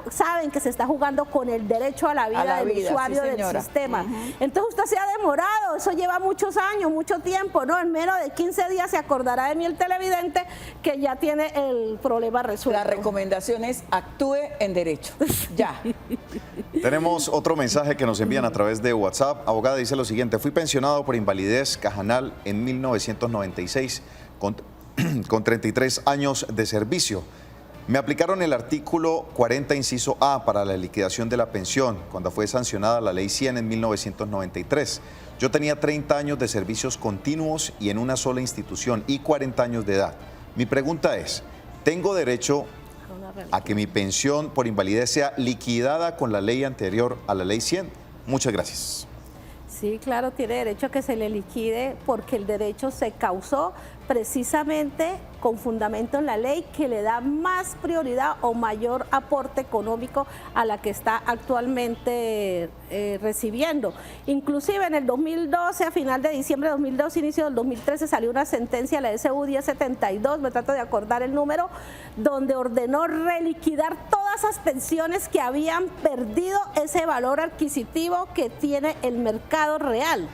saben que se está jugando con el derecho a la vida del usuario del sistema. Entonces usted se ha demorado, eso lleva muchos años, mucho tiempo, ¿no? En menos de 15 días se acordará de mí el televidente que ya tiene el problema resuelto. La recomendación es actúe en derecho, ya. Tenemos otro mensaje que nos envían a través de WhatsApp. Abogada, dice lo siguiente: fui pensionado por invalidez cajanal en 1996 con 33 años de servicio. Me aplicaron el artículo 40, inciso A, para la liquidación de la pensión, cuando fue sancionada la Ley 100 en 1993. Yo tenía 30 años de servicios continuos y en una sola institución y 40 años de edad. Mi pregunta es, ¿tengo derecho a que mi pensión por invalidez sea liquidada con la ley anterior a la Ley 100? Muchas gracias. Sí, claro, tiene derecho a que se le liquide porque el derecho se causó precisamente con fundamento en la ley que le da más prioridad o mayor aporte económico a la que está actualmente recibiendo. Inclusive en el 2012, a final de diciembre de 2012, inicio del 2013, salió una sentencia, la SU 1072, me trato de acordar el número, donde ordenó reliquidar todas esas pensiones que habían perdido ese valor adquisitivo que tiene el mercado real.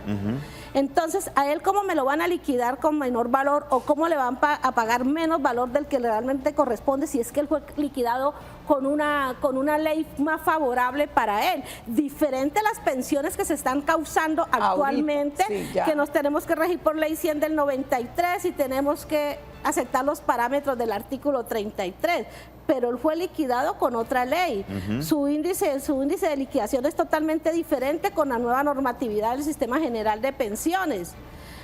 Entonces, ¿a él cómo me lo van a liquidar con menor valor o cómo le van a pagar menos valor del que realmente corresponde si es que él fue liquidado con una ley más favorable para él? Diferente a las pensiones que se están causando actualmente, ahorita, sí, que nos tenemos que regir por Ley 100 del 93 y tenemos que aceptar los parámetros del artículo 33. Pero él fue liquidado con otra ley. Su índice de liquidación es totalmente diferente con la nueva normatividad del Sistema General de Pensiones.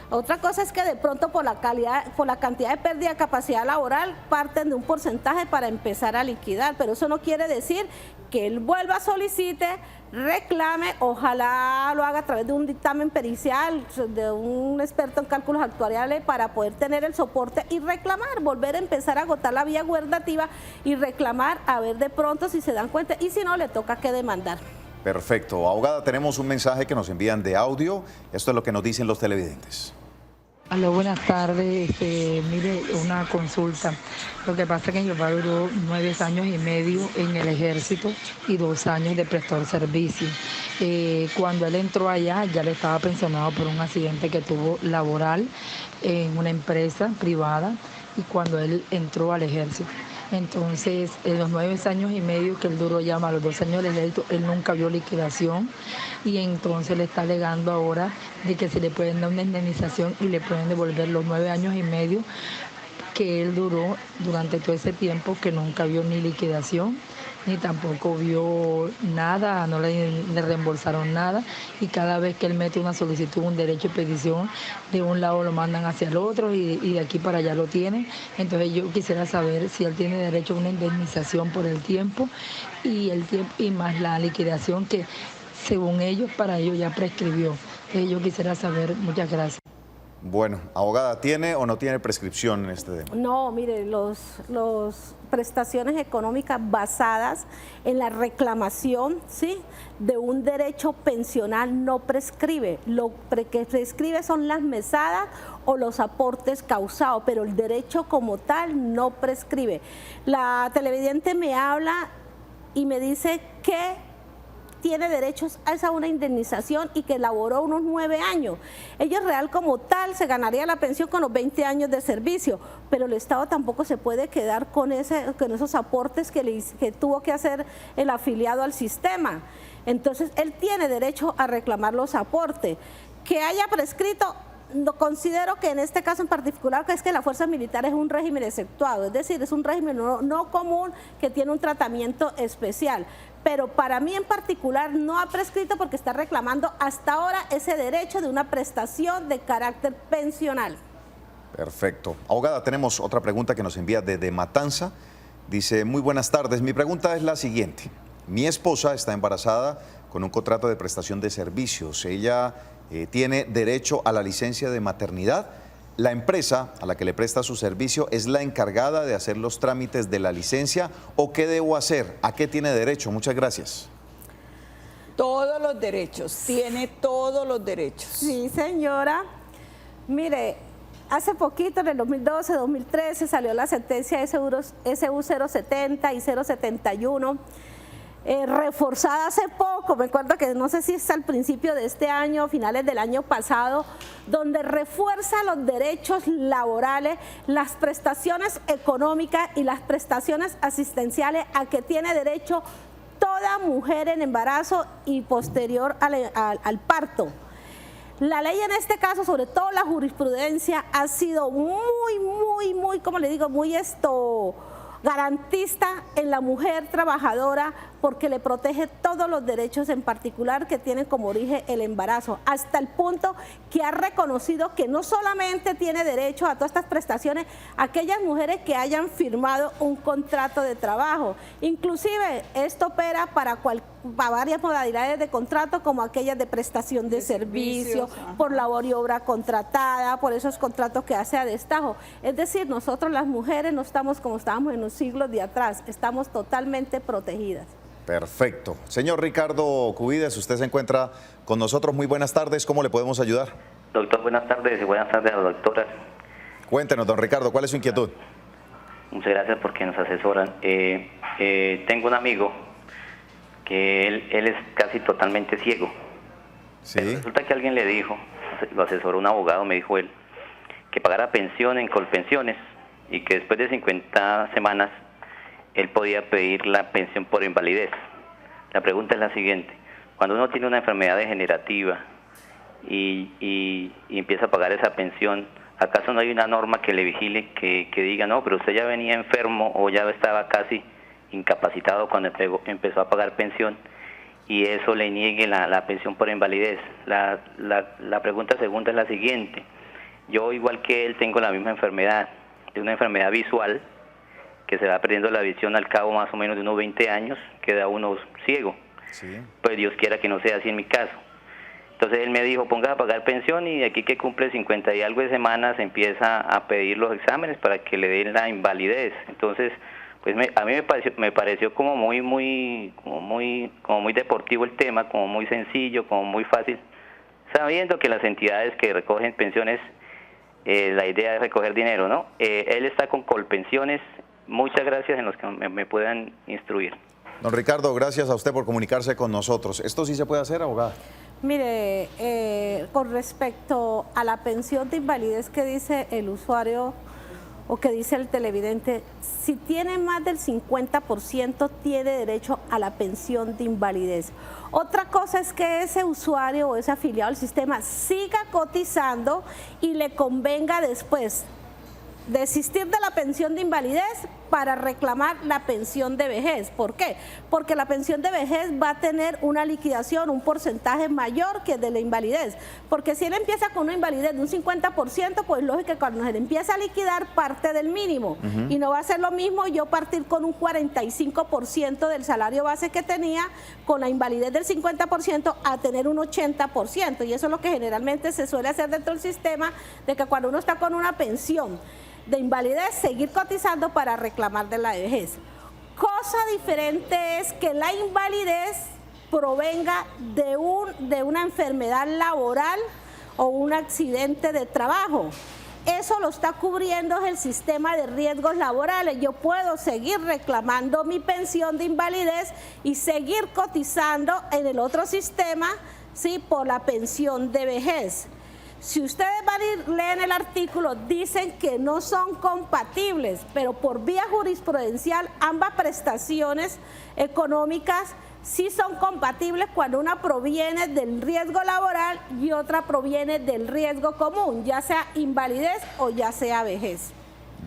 Otra cosa es que de pronto por la cantidad de pérdida de capacidad laboral parten de un porcentaje para empezar a liquidar, pero eso no quiere decir que él vuelva, solicite, reclame, ojalá lo haga a través de un dictamen pericial, de un experto en cálculos actuariales para poder tener el soporte y reclamar, volver a empezar a agotar la vía guardativa y reclamar a ver de pronto si se dan cuenta y si no le toca que demandar. Perfecto. Abogada, tenemos un mensaje que nos envían de audio. Esto es lo que nos dicen los televidentes. Aló, buenas tardes. Mire, una consulta. Lo que pasa es que mi papá duró 9 años y medio en el ejército y 2 años de prestor servicio. Cuando él entró allá, ya le estaba pensionado por un accidente que tuvo laboral en una empresa privada y cuando él entró al ejército. Entonces, en los 9 años y medio que él duró ya, más los 2 años del ejército, él nunca vio liquidación y entonces le está alegando ahora de que se le pueden dar una indemnización y le pueden devolver los 9 años y medio que él duró durante todo ese tiempo, que nunca vio ni liquidación, ni tampoco vio nada, no le reembolsaron nada, y cada vez que él mete una solicitud, un derecho de petición, de un lado lo mandan hacia el otro y de aquí para allá lo tienen. Entonces yo quisiera saber si él tiene derecho a una indemnización por el tiempo y más la liquidación que según ellos, para ellos ya prescribió. Entonces yo quisiera saber, muchas gracias. Bueno, abogada, ¿tiene o no tiene prescripción en este tema? No, mire, los prestaciones económicas basadas en la reclamación, ¿sí?, de un derecho pensional no prescribe. Lo que prescribe son las mesadas o los aportes causados, pero el derecho como tal no prescribe. La televidente me habla y me dice que tiene derechos a esa una indemnización y que laboró unos 9 años. Ella real como tal se ganaría la pensión con los 20 años de servicio, pero el Estado tampoco se puede quedar con esos aportes que tuvo que hacer el afiliado al sistema. Entonces, él tiene derecho a reclamar los aportes. Que haya prescrito, considero que en este caso en particular, que es que la fuerza militar es un régimen exceptuado, es decir, es un régimen no común que tiene un tratamiento especial. Pero para mí en particular no ha prescrito porque está reclamando hasta ahora ese derecho de una prestación de carácter pensional. Perfecto. Abogada, tenemos otra pregunta que nos envía desde Matanza. Dice, muy buenas tardes, mi pregunta es la siguiente. Mi esposa está embarazada con un contrato de prestación de servicios. Ella tiene derecho a la licencia de maternidad. La empresa a la que le presta su servicio es la encargada de hacer los trámites de la licencia, ¿o qué debo hacer? ¿A qué tiene derecho? Muchas gracias. Todos los derechos, tiene todos los derechos. Sí, señora. Mire, hace poquito, en el 2012-2013, salió la sentencia SU 070 y 071, reforzada hace poco, me acuerdo que no sé si es al principio de este año, finales del año pasado, donde refuerza los derechos laborales, las prestaciones económicas y las prestaciones asistenciales a que tiene derecho toda mujer en embarazo y posterior al parto. La ley en este caso, sobre todo la jurisprudencia, ha sido muy, como le digo, muy garantista en la mujer trabajadora, porque le protege todos los derechos, en particular que tienen como origen el embarazo, hasta el punto que ha reconocido que no solamente tiene derecho a todas estas prestaciones aquellas mujeres que hayan firmado un contrato de trabajo, inclusive esto opera para varias modalidades de contrato, como aquellas de prestación de servicios, por labor y obra contratada, por esos contratos que hace a destajo. Es decir, nosotros las mujeres no estamos como estábamos en los siglos de atrás, estamos totalmente protegidas. Perfecto. Señor Ricardo Cubides, usted se encuentra con nosotros. Muy buenas tardes, ¿cómo le podemos ayudar? Doctor, buenas tardes y buenas tardes a la doctora. Cuéntenos, don Ricardo, ¿cuál es su inquietud? Muchas gracias porque nos asesoran. Tengo un amigo que él es casi totalmente ciego. Sí. Pero resulta que alguien le dijo, lo asesoró un abogado, me dijo él, que pagara pensión en Colpensiones y que después de 50 semanas él podía pedir la pensión por invalidez. La pregunta es la siguiente: cuando uno tiene una enfermedad degenerativa y empieza a pagar esa pensión, ¿acaso no hay una norma que le vigile, que diga, no, pero usted ya venía enfermo o ya estaba casi incapacitado cuando empezó a pagar pensión, y eso le niegue la pensión por invalidez? La pregunta segunda es la siguiente: Yo, igual que él, tengo la misma enfermedad, es una enfermedad visual que se va perdiendo la visión al cabo más o menos de unos 20 años, queda uno ciego. Sí. Pues Dios quiera que no sea así en mi caso. Entonces él me dijo, ponga a pagar pensión y de aquí que cumple 50 y algo de semanas empieza a pedir los exámenes para que le den la invalidez. Entonces, pues a mí me pareció como muy deportivo el tema, como muy sencillo, como muy fácil, sabiendo que las entidades que recogen pensiones, la idea es recoger dinero, ¿no? Él está con Colpensiones. Muchas gracias, en los que me puedan instruir. Don Ricardo, gracias a usted por comunicarse con nosotros. ¿Esto sí se puede hacer, abogada? Mire, con respecto a la pensión de invalidez que dice el usuario o que dice el televidente, si tiene más del 50% tiene derecho a la pensión de invalidez. Otra cosa es que ese usuario o ese afiliado al sistema siga cotizando y le convenga después desistir de la pensión de invalidez para reclamar la pensión de vejez. ¿Por qué? Porque la pensión de vejez va a tener una liquidación, un porcentaje mayor que de la invalidez. Porque si él empieza con una invalidez de un 50%, pues lógico que cuando se le empieza a liquidar parte del mínimo. Y no va a ser lo mismo yo partir con un 45% del salario base que tenía con la invalidez del 50% a tener un 80%. Y eso es lo que generalmente se suele hacer dentro del sistema, de que cuando uno está con una pensión de invalidez, seguir cotizando para reclamar de la vejez. Cosa diferente es que la invalidez provenga de una enfermedad laboral o un accidente de trabajo. Eso lo está cubriendo el sistema de riesgos laborales. Yo puedo seguir reclamando mi pensión de invalidez y seguir cotizando en el otro sistema, ¿sí?, por la pensión de vejez. Si ustedes van a leer el artículo, dicen que no son compatibles, pero por vía jurisprudencial ambas prestaciones económicas sí son compatibles cuando una proviene del riesgo laboral y otra proviene del riesgo común, ya sea invalidez o ya sea vejez.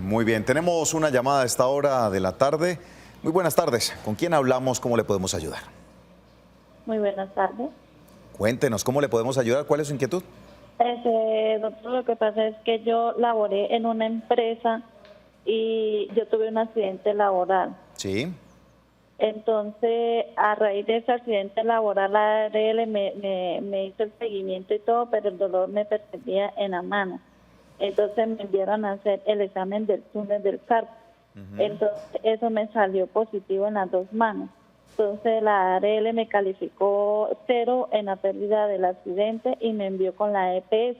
Muy bien, tenemos una llamada a esta hora de la tarde. Muy buenas tardes. ¿Con quién hablamos? ¿Cómo le podemos ayudar? Muy buenas tardes. Cuéntenos, ¿cómo le podemos ayudar? ¿Cuál es su inquietud? Doctor, lo que pasa es que yo laboré en una empresa y yo tuve un accidente laboral. Sí. Entonces, a raíz de ese accidente laboral, la ARL me hizo el seguimiento y todo, pero el dolor me perseguía en la mano. Entonces me enviaron a hacer el examen del túnel del carpo. Entonces, eso me salió positivo en las dos manos. Entonces la ARL me calificó 0 en la pérdida del accidente y me envió con la EPS.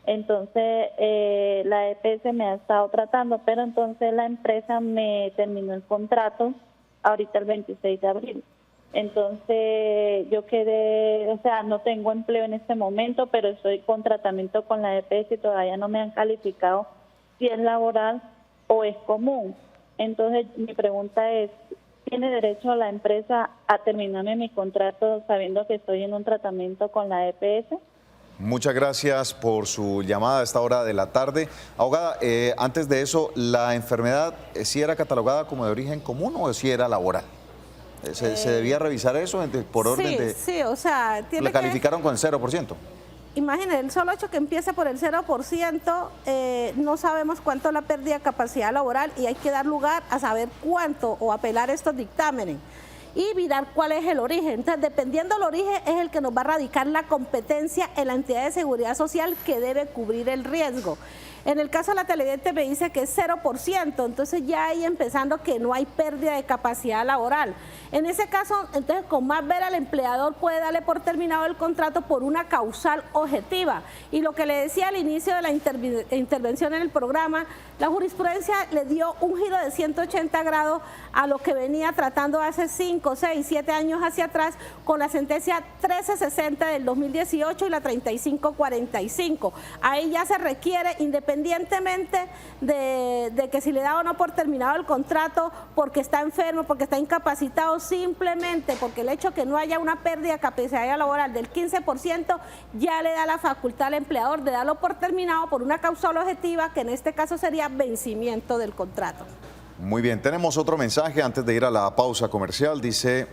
Entonces la EPS me ha estado tratando, pero entonces la empresa me terminó el contrato ahorita el 26 de abril. Entonces yo quedé, o sea, no tengo empleo en este momento, pero estoy con tratamiento con la EPS y todavía no me han calificado si es laboral o es común. Entonces mi pregunta es, ¿tiene derecho la empresa a terminarme mi contrato sabiendo que estoy en un tratamiento con la EPS? Muchas gracias por su llamada a esta hora de la tarde. Abogada, antes de eso, ¿la enfermedad sí era catalogada como de origen común o sí era laboral? ¿Se debía revisar eso por orden de...? Sí, o sea... ¿Le calificaron con el 0%? Imagínense, el solo hecho que empiece por el 0%, no sabemos cuánto es la pérdida de capacidad laboral y hay que dar lugar a saber cuánto o apelar estos dictámenes y mirar cuál es el origen. Entonces, dependiendo del origen, es el que nos va a radicar la competencia en la entidad de seguridad social que debe cubrir el riesgo. En el caso de la televidente me dice que es 0%, entonces ya ahí empezando que no hay pérdida de capacidad laboral. En ese caso, entonces con más ver al empleador puede darle por terminado el contrato por una causal objetiva. Y lo que le decía al inicio de la intervención en el programa, la jurisprudencia le dio un giro de 180 grados a lo que venía tratando hace 5, 6, 7 años hacia atrás con la sentencia 1360 del 2018 y la 3545. Ahí ya se requiere, independientemente de que si le da o no por terminado el contrato, porque está enfermo, porque está incapacitado, simplemente porque el hecho que no haya una pérdida de capacidad laboral del 15% ya le da la facultad al empleador de darlo por terminado por una causal objetiva, que en este caso sería vencimiento del contrato. Muy bien, tenemos otro mensaje antes de ir a la pausa comercial. Dice,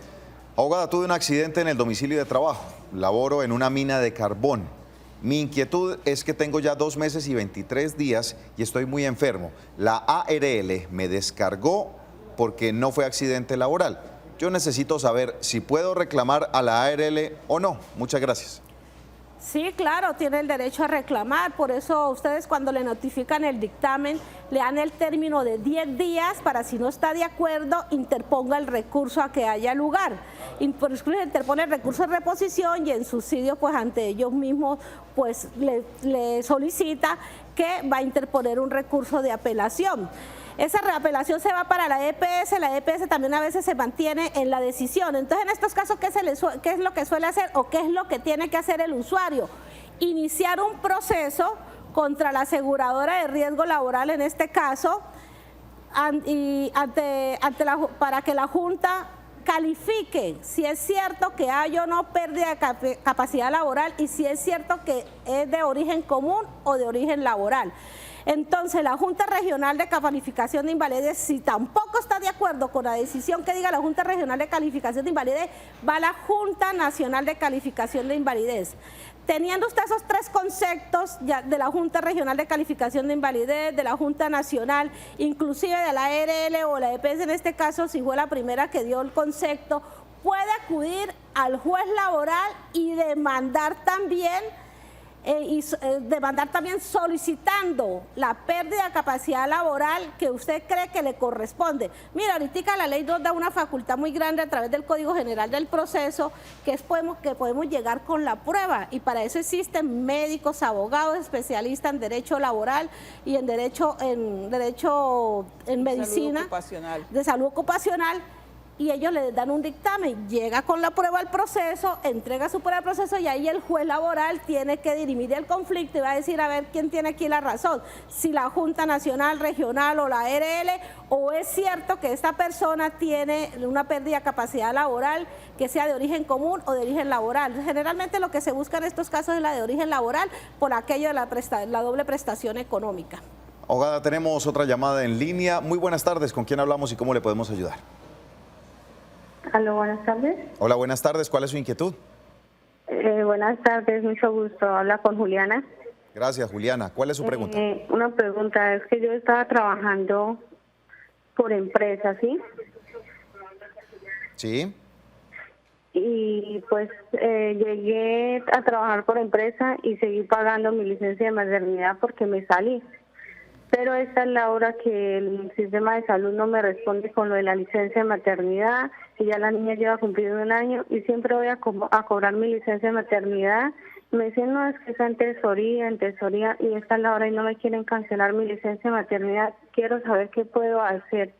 abogada, tuve un accidente en el domicilio de trabajo, laboro en una mina de carbón Mi inquietud es que tengo ya 2 meses y 23 días y estoy muy enfermo. La ARL me descargó porque no fue accidente laboral. Yo necesito saber si puedo reclamar a la ARL o no. Muchas gracias. Sí, claro, tiene el derecho a reclamar, por eso ustedes cuando le notifican el dictamen le dan el término de 10 días para, si no está de acuerdo, interponga el recurso a que haya lugar. Interpone el recurso de reposición y en subsidio pues ante ellos mismos pues le solicita que va a interponer un recurso de apelación. Esa reapelación se va para la EPS también a veces se mantiene en la decisión. Entonces, en estos casos, ¿qué es lo que suele hacer o qué es lo que tiene que hacer el usuario? Iniciar un proceso contra la aseguradora de riesgo laboral, en este caso, para que la Junta califique si es cierto que hay o no pérdida de capacidad laboral y si es cierto que es de origen común o de origen laboral. Entonces, la Junta Regional de Calificación de Invalidez, si tampoco está de acuerdo con la decisión que diga la Junta Regional de Calificación de Invalidez, va a la Junta Nacional de Calificación de Invalidez. Teniendo usted esos 3 conceptos ya de la Junta Regional de Calificación de Invalidez, de la Junta Nacional, inclusive de la ARL o la EPS, en este caso, si fue la primera que dio el concepto, puede acudir al juez laboral y demandar también solicitando la pérdida de capacidad laboral que usted cree que le corresponde. Mira, ahorita la ley nos da una facultad muy grande a través del Código General del Proceso, que podemos llegar con la prueba, y para eso existen médicos, abogados, especialistas en derecho laboral y en derecho en medicina, de salud ocupacional. Y ellos le dan un dictamen, llega con la prueba al proceso, entrega su prueba al proceso y ahí el juez laboral tiene que dirimir el conflicto y va a decir a ver quién tiene aquí la razón, si la Junta Nacional, Regional o la ARL, o es cierto que esta persona tiene una pérdida de capacidad laboral que sea de origen común o de origen laboral. Generalmente lo que se busca en estos casos es la de origen laboral por aquello de la doble prestación económica. Abogada, tenemos otra llamada en línea. Muy buenas tardes, ¿con quién hablamos y cómo le podemos ayudar? Aló, buenas tardes. Hola, buenas tardes. ¿Cuál es su inquietud? Buenas tardes, mucho gusto. Habla con Juliana. Gracias, Juliana. ¿Cuál es su pregunta? Una pregunta, es que yo estaba trabajando por empresa, ¿sí? Sí. Y pues llegué a trabajar por empresa y seguí pagando mi licencia de maternidad porque me salí. Pero esta es la hora que el sistema de salud no me responde con lo de la licencia de maternidad, y ya la niña lleva cumplido 1 año y siempre voy a cobrar mi licencia de maternidad. Me dicen, no, es que está en tesoría, y esta es la hora y no me quieren cancelar mi licencia de maternidad. Quiero saber qué puedo hacer.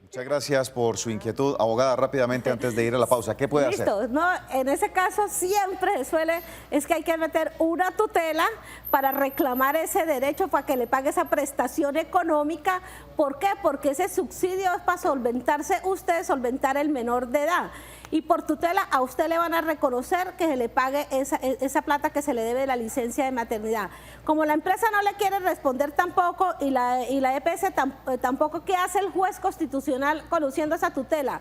Muchas gracias por su inquietud. Abogada, rápidamente antes de ir a la pausa, ¿qué puede hacer? Listo, no, en ese caso siempre es que hay que meter una tutela para reclamar ese derecho, para que le pague esa prestación económica. ¿Por qué? Porque ese subsidio es para solventar el menor de edad. Y por tutela a usted le van a reconocer que se le pague esa plata que se le debe de la licencia de maternidad. Como la empresa no le quiere responder tampoco y la EPS tampoco, ¿qué hace el juez constitucional conociendo esa tutela?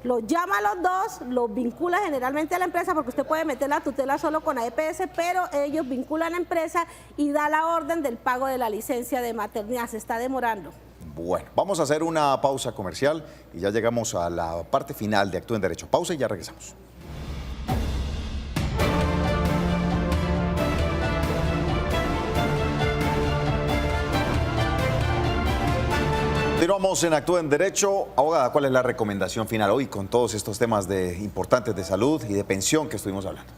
Los llama a los dos, los vincula generalmente a la empresa, porque usted puede meter la tutela solo con la EPS, pero ellos vinculan a la empresa y da la orden del pago de la licencia de maternidad. Se está demorando. Bueno, vamos a hacer una pausa comercial y ya llegamos a la parte final de Actúa en Derecho. Pausa y ya regresamos. Continuamos en Actúa en Derecho. Abogada, ¿cuál es la recomendación final hoy con todos estos temas importantes de salud y de pensión que estuvimos hablando?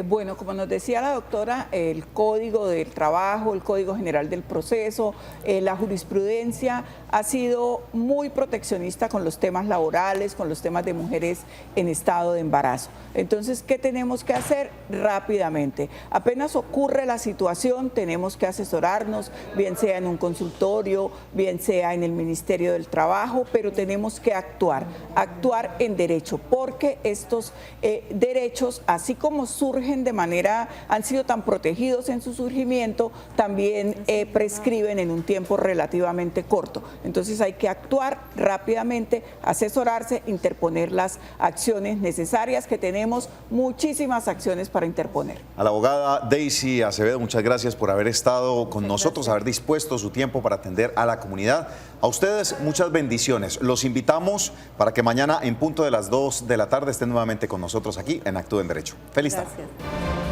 Bueno, como nos decía la doctora, el Código del Trabajo, el Código General del Proceso, la jurisprudencia ha sido muy proteccionista con los temas laborales, con los temas de mujeres en estado de embarazo. Entonces, ¿qué tenemos que hacer? Rápidamente. Apenas ocurre la situación, tenemos que asesorarnos, bien sea en un consultorio, bien sea en el Ministerio del Trabajo, pero tenemos que actuar en derecho, porque estos derechos, así como su surgen de manera, han sido tan protegidos en su surgimiento, también prescriben en un tiempo relativamente corto. Entonces hay que actuar rápidamente, asesorarse, interponer las acciones necesarias, que tenemos muchísimas acciones para interponer. A la abogada Daisy Acevedo, muchas gracias por haber estado con nosotros, haber dispuesto su tiempo para atender a la comunidad. A ustedes muchas bendiciones. Los invitamos para que mañana en punto de las 2 de la tarde estén nuevamente con nosotros aquí en Actúa en Derecho. Feliz tarde.